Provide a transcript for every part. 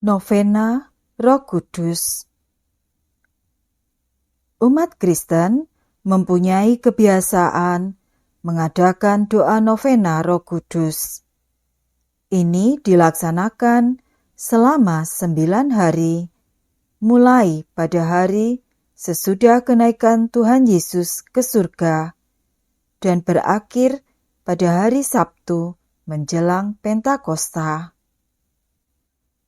Novena Roh Kudus. Umat Kristen mempunyai kebiasaan mengadakan doa novena Roh Kudus. Ini dilaksanakan selama 9 hari, mulai pada hari sesudah kenaikan Tuhan Yesus ke surga, dan berakhir pada hari Sabtu menjelang Pentakosta.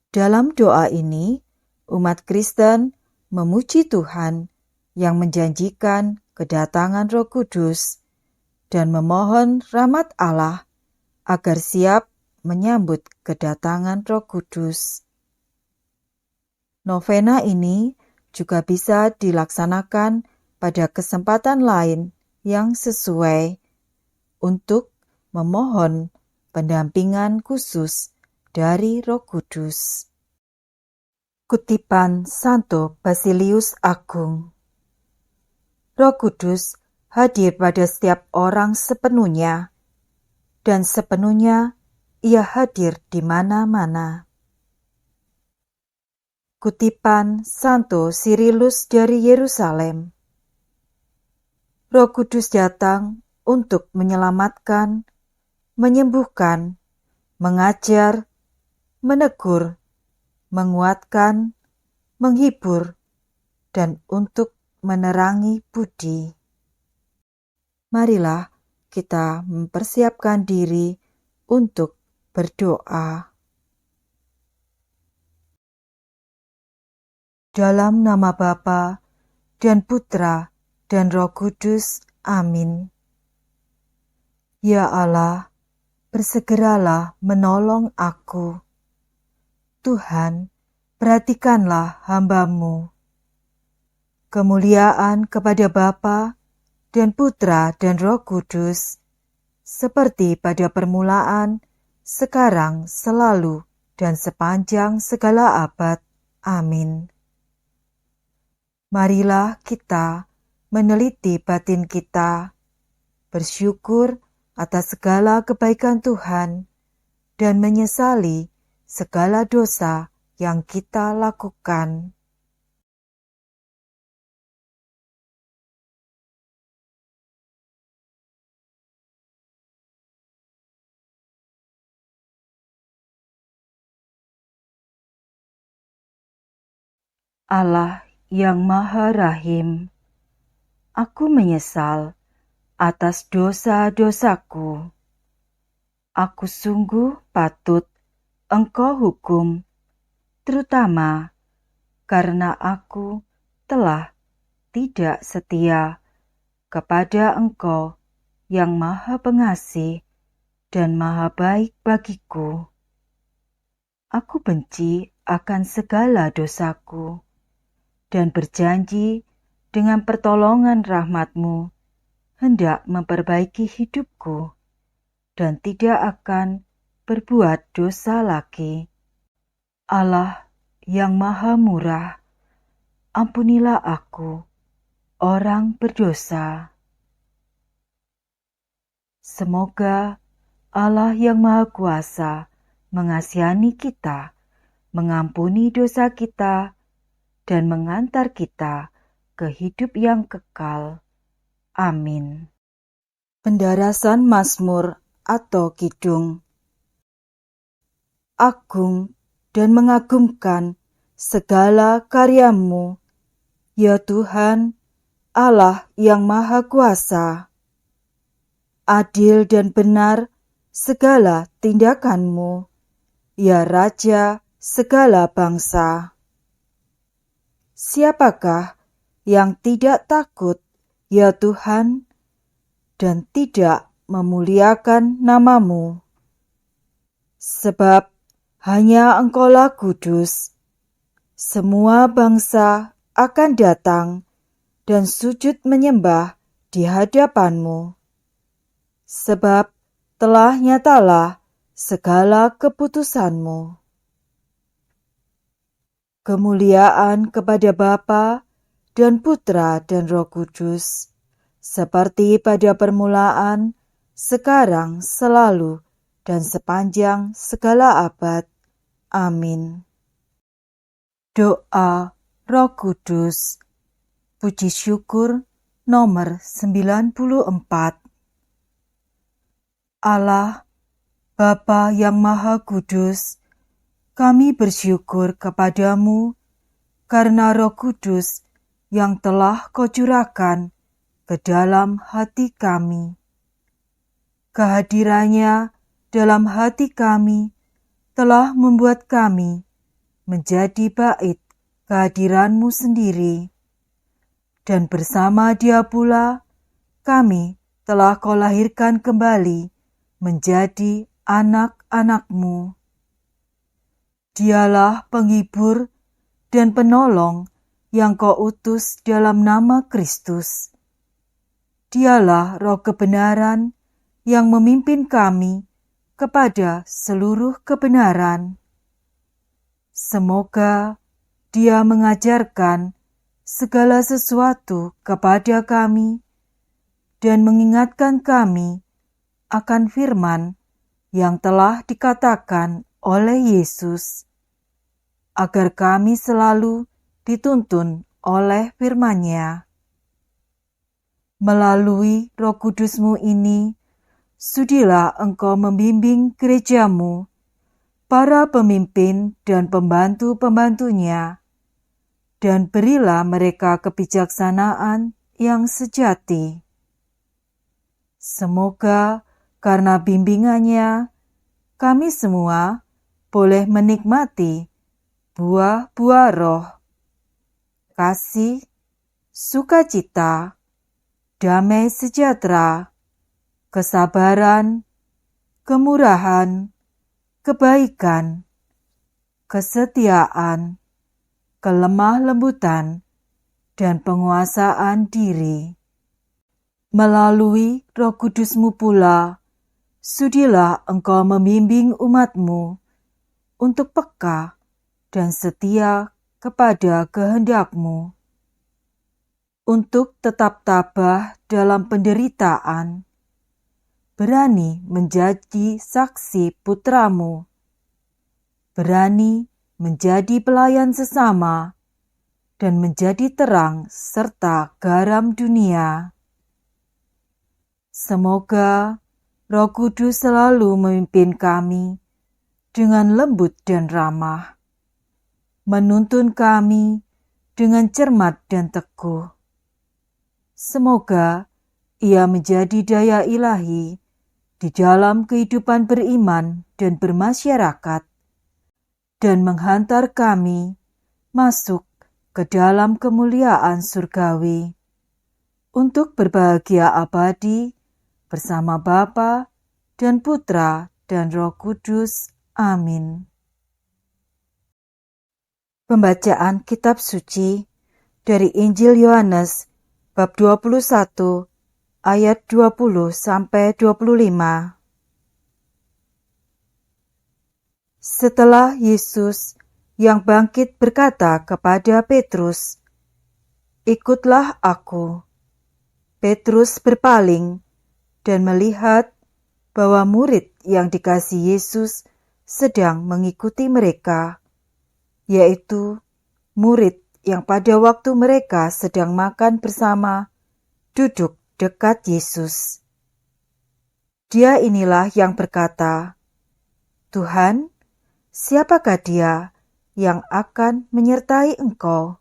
Dalam doa ini, umat Kristen memuji Tuhan yang menjanjikan kedatangan Roh Kudus dan memohon rahmat Allah agar siap menyambut kedatangan Roh Kudus. Novena ini juga bisa dilaksanakan pada kesempatan lain yang sesuai untuk memohon pendampingan khusus dari Roh Kudus. Kutipan Santo Basilius Agung. Roh Kudus hadir pada setiap orang sepenuhnya, dan sepenuhnya Ia hadir di mana-mana. Kutipan Santo Cyrillus dari Yerusalem. Roh Kudus datang untuk menyelamatkan, menyembuhkan, mengajar, menegur, menguatkan, menghibur, dan untuk menerangi budi. Marilah kita mempersiapkan diri untuk berdoa. Dalam nama Bapa dan Putra dan Roh Kudus. Amin. Ya Allah, bersegeralah menolong aku. Tuhan, perhatikanlah hamba-Mu. Kemuliaan kepada Bapa dan Putra dan Roh Kudus, seperti pada permulaan, sekarang, selalu, dan sepanjang segala abad. Amin. Marilah kita meneliti batin kita, bersyukur atas segala kebaikan Tuhan, dan menyesali segala dosa yang kita lakukan. Allah yang Maha Rahim, aku menyesal atas dosa-dosaku. Aku sungguh patut Engkau hukum, terutama karena aku telah tidak setia kepada Engkau yang Maha Pengasih dan Maha Baik bagiku. Aku benci akan segala dosaku dan berjanji dengan pertolongan rahmat-Mu hendak memperbaiki hidupku dan tidak akan berbuat dosa lagi. Allah yang Maha Murah, ampunilah aku, orang berdosa. Semoga Allah yang Maha Kuasa mengasihani kita, mengampuni dosa kita, dan mengantar kita ke hidup yang kekal. Amin. Pendarasan Mazmur atau Kidung. Agung dan mengagumkan segala karya-Mu, ya Tuhan, Allah yang Maha Kuasa. Adil dan benar segala tindakan-Mu, ya Raja segala bangsa. Siapakah yang tidak takut, ya Tuhan, dan tidak memuliakan nama-Mu? Sebab hanya Engkaulah kudus. Semua bangsa akan datang dan sujud menyembah di hadapan-Mu. Sebab telah nyatalah segala keputusan-Mu. Kemuliaan kepada Bapa dan Putra dan Roh Kudus, seperti pada permulaan, sekarang, selalu, dan sepanjang segala abad. Amin. Doa Roh Kudus. Puji syukur nomor 94. Allah, Bapa yang Maha Kudus, kami bersyukur kepadamu karena Roh Kudus yang telah Kau curahkan ke dalam hati kami. Kehadirannya dalam hati kami telah membuat kami menjadi bait kehadiran-Mu sendiri. Dan bersama Dia pula, kami telah Kau lahirkan kembali menjadi anak-anak-Mu. Dialah penghibur dan penolong yang Kau utus dalam nama Kristus. Dialah Roh kebenaran yang memimpin kami kepada seluruh kebenaran. Semoga Dia mengajarkan segala sesuatu kepada kami dan mengingatkan kami akan firman yang telah dikatakan oleh Yesus, agar kami selalu dituntun oleh firman-Nya. Melalui Roh Kudus-Mu ini, sudilah Engkau membimbing gereja-Mu, para pemimpin dan pembantu-pembantunya, dan berilah mereka kebijaksanaan yang sejati. Semoga karena bimbingannya, kami semua boleh menikmati buah-buah roh, kasih, sukacita, damai sejahtera, kesabaran, kemurahan, kebaikan, kesetiaan, kelemah lembutan, dan penguasaan diri. Melalui Roh Kudus-Mu pula, sudilah Engkau membimbing umat-Mu untuk peka dan setia kepada kehendak-Mu, untuk tetap tabah dalam penderitaan, berani menjadi saksi putra-Mu, berani menjadi pelayan sesama, dan menjadi terang serta garam dunia. Semoga Roh Kudus selalu memimpin kami dengan lembut dan ramah, menuntun kami dengan cermat dan teguh. Semoga Ia menjadi daya ilahi di dalam kehidupan beriman dan bermasyarakat, dan menghantar kami masuk ke dalam kemuliaan surgawi untuk berbahagia abadi bersama Bapa dan Putra dan Roh Kudus. Amin. Pembacaan Kitab Suci dari Injil Yohanes bab 21 ayat 20 sampai 25. Setelah Yesus yang bangkit berkata kepada Petrus, "Ikutlah aku." Petrus berpaling dan melihat bahwa murid yang dikasihi Yesus sedang mengikuti mereka, yaitu murid yang pada waktu mereka sedang makan bersama duduk dekat Yesus. Dia inilah yang berkata, "Tuhan, siapakah dia yang akan menyertai Engkau?"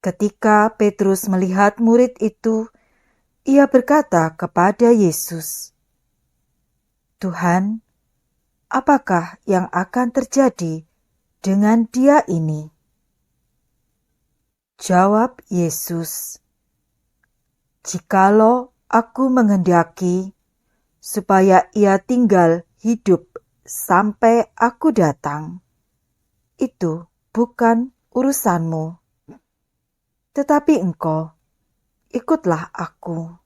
Ketika Petrus melihat murid itu, ia berkata kepada Yesus, "Tuhan, apakah yang akan terjadi dengan dia ini?" Jawab Yesus, "Jikalau aku menghendaki supaya ia tinggal hidup sampai aku datang, itu bukan urusanmu. Tetapi engkau, ikutlah aku."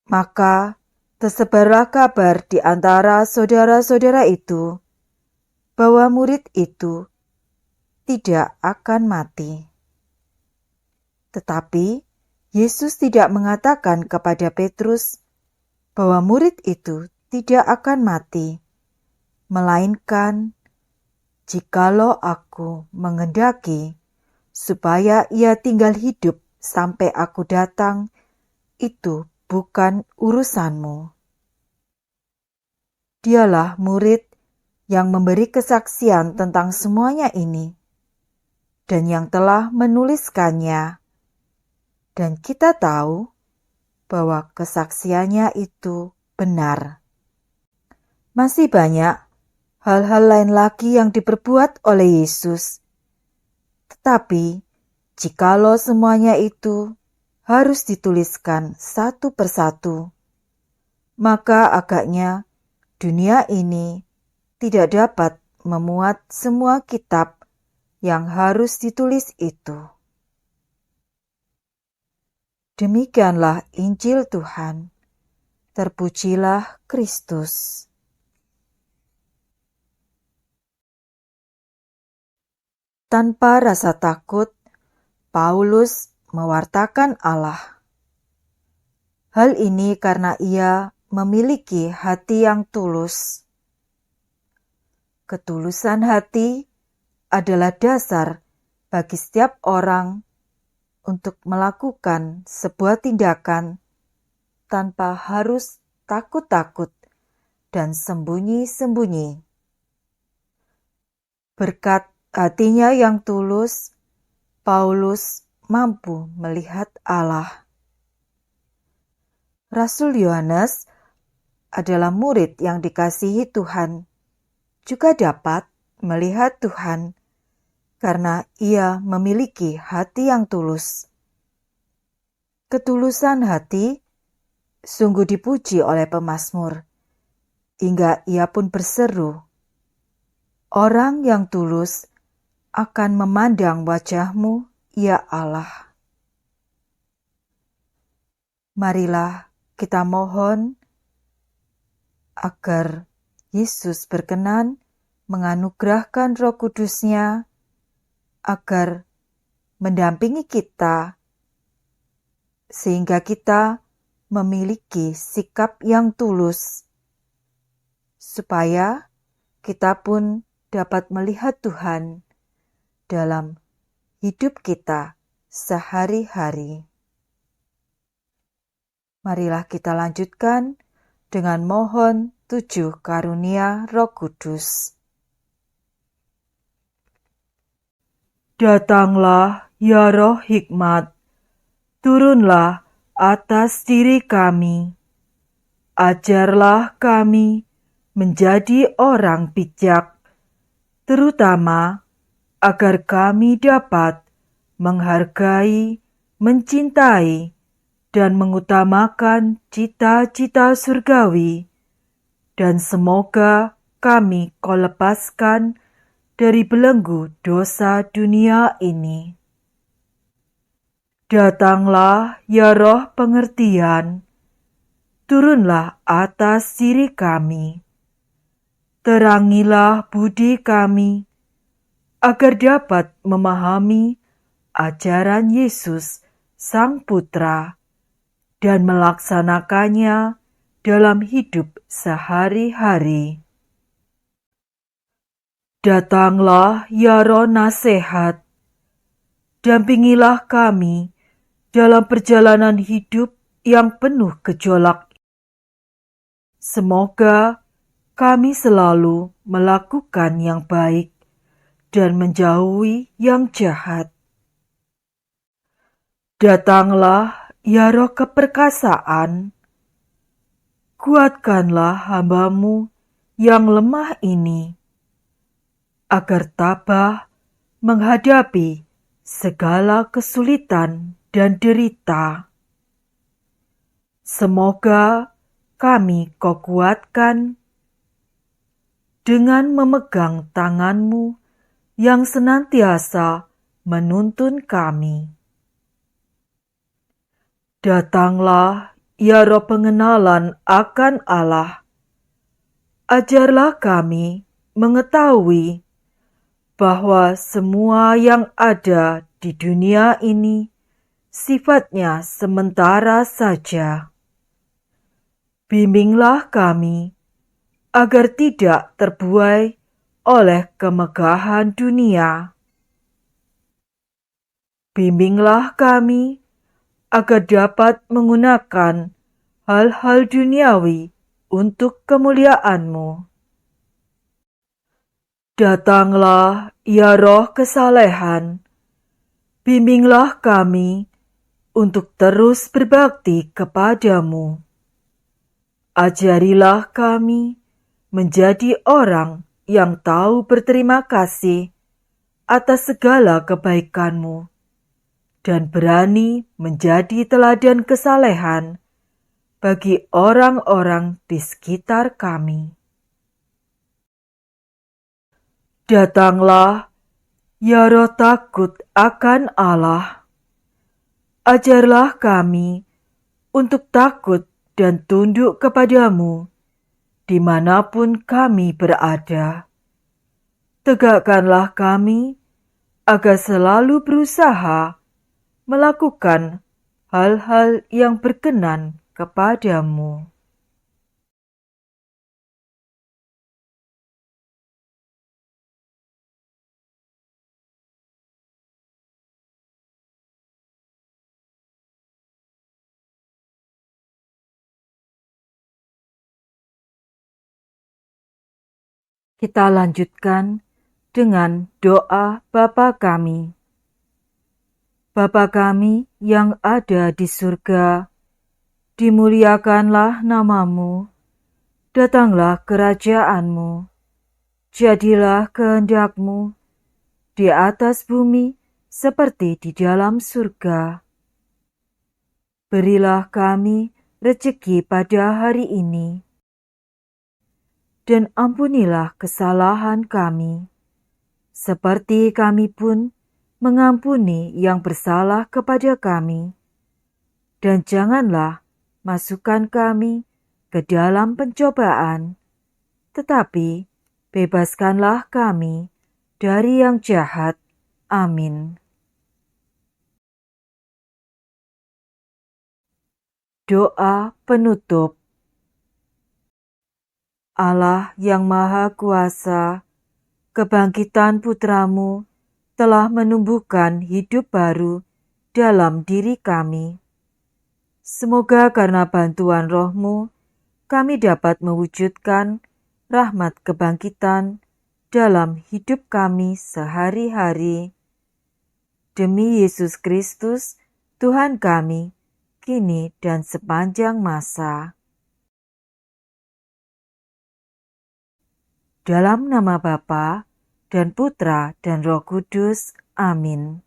Maka tersebarlah kabar di antara saudara-saudara itu bahwa murid itu tidak akan mati. Tetapi Yesus tidak mengatakan kepada Petrus bahwa murid itu tidak akan mati, melainkan jikalau aku menghendaki supaya ia tinggal hidup sampai aku datang, itu bukan urusanmu. Dialah murid yang memberi kesaksian tentang semuanya ini, dan yang telah menuliskannya. Dan kita tahu bahwa kesaksiannya itu benar. Masih banyak hal-hal lain lagi yang diperbuat oleh Yesus. Tetapi, jikalau semuanya itu harus dituliskan satu persatu, maka agaknya dunia ini tidak dapat memuat semua kitab yang harus ditulis itu. Demikianlah Injil Tuhan. Terpujilah Kristus. Tanpa rasa takut, Paulus mewartakan Allah. Hal ini karena ia memiliki hati yang tulus. Ketulusan hati adalah dasar bagi setiap orang untuk melakukan sebuah tindakan tanpa harus takut-takut dan sembunyi-sembunyi. Berkat hatinya yang tulus, Paulus mampu melihat Allah. Rasul Yohanes adalah murid yang dikasihi Tuhan, juga dapat melihat Tuhan karena ia memiliki hati yang tulus. Ketulusan hati sungguh dipuji oleh pemazmur, hingga ia pun berseru, "Orang yang tulus akan memandang wajah-Mu, ya Allah." Marilah kita mohon agar Yesus berkenan menganugerahkan Roh Kudus-Nya agar mendampingi kita, sehingga kita memiliki sikap yang tulus, supaya kita pun dapat melihat Tuhan dalam hidup kita sehari-hari. Marilah kita lanjutkan dengan mohon 7 karunia Roh Kudus. Datanglah ya Roh Hikmat, turunlah atas diri kami. Ajarlah kami menjadi orang bijak, terutama agar kami dapat menghargai, mencintai, dan mengutamakan cita-cita surgawi, dan semoga kami Kau lepaskan dari belenggu dosa dunia ini. Datanglah ya Roh pengertian, turunlah atas diri kami. Terangilah budi kami, agar dapat memahami ajaran Yesus Sang Putra dan melaksanakannya dalam hidup sehari-hari. Datanglah ya Roh nasihat, dampingilah kami dalam perjalanan hidup yang penuh gejolak. Semoga kami selalu melakukan yang baik dan menjauhi yang jahat. Datanglah ya Roh keperkasaan, kuatkanlah hamba-Mu yang lemah ini, agar tabah menghadapi segala kesulitan dan derita. Semoga kami Kau kuatkan dengan memegang tangan-Mu yang senantiasa menuntun kami. Datanglah ya Roh pengenalan akan Allah, ajarlah kami mengetahui bahwa semua yang ada di dunia ini sifatnya sementara saja. Bimbinglah kami agar tidak terbuai oleh kemegahan dunia. Bimbinglah kami agar dapat menggunakan hal-hal duniawi untuk kemuliaan-Mu. Datanglah, ya Roh kesalehan, bimbinglah kami untuk terus berbakti kepadamu. Ajarilah kami menjadi orang yang tahu berterima kasih atas segala kebaikan-Mu dan berani menjadi teladan kesalehan bagi orang-orang di sekitar kami. Datanglah, ya Roh takut akan Allah. Ajarlah kami untuk takut dan tunduk kepadamu dimanapun kami berada. Tegakkanlah kami agar selalu berusaha melakukan hal-hal yang berkenan kepadamu. Kita lanjutkan dengan doa Bapa kami. Bapa kami yang ada di surga, dimuliakanlah namamu, datanglah kerajaan-Mu, jadilah kehendak-Mu di atas bumi seperti di dalam surga. Berilah kami rejeki pada hari ini, dan ampunilah kesalahan kami, seperti kami pun mengampuni yang bersalah kepada kami. Dan janganlah masukkan kami ke dalam pencobaan, tetapi bebaskanlah kami dari yang jahat. Amin. Doa penutup. Allah yang Maha Kuasa, kebangkitan Putra-Mu telah menumbuhkan hidup baru dalam diri kami. Semoga karena bantuan Roh-Mu, kami dapat mewujudkan rahmat kebangkitan dalam hidup kami sehari-hari. Demi Yesus Kristus, Tuhan kami, kini dan sepanjang masa. Dalam nama Bapa dan Putra dan Roh Kudus. Amin.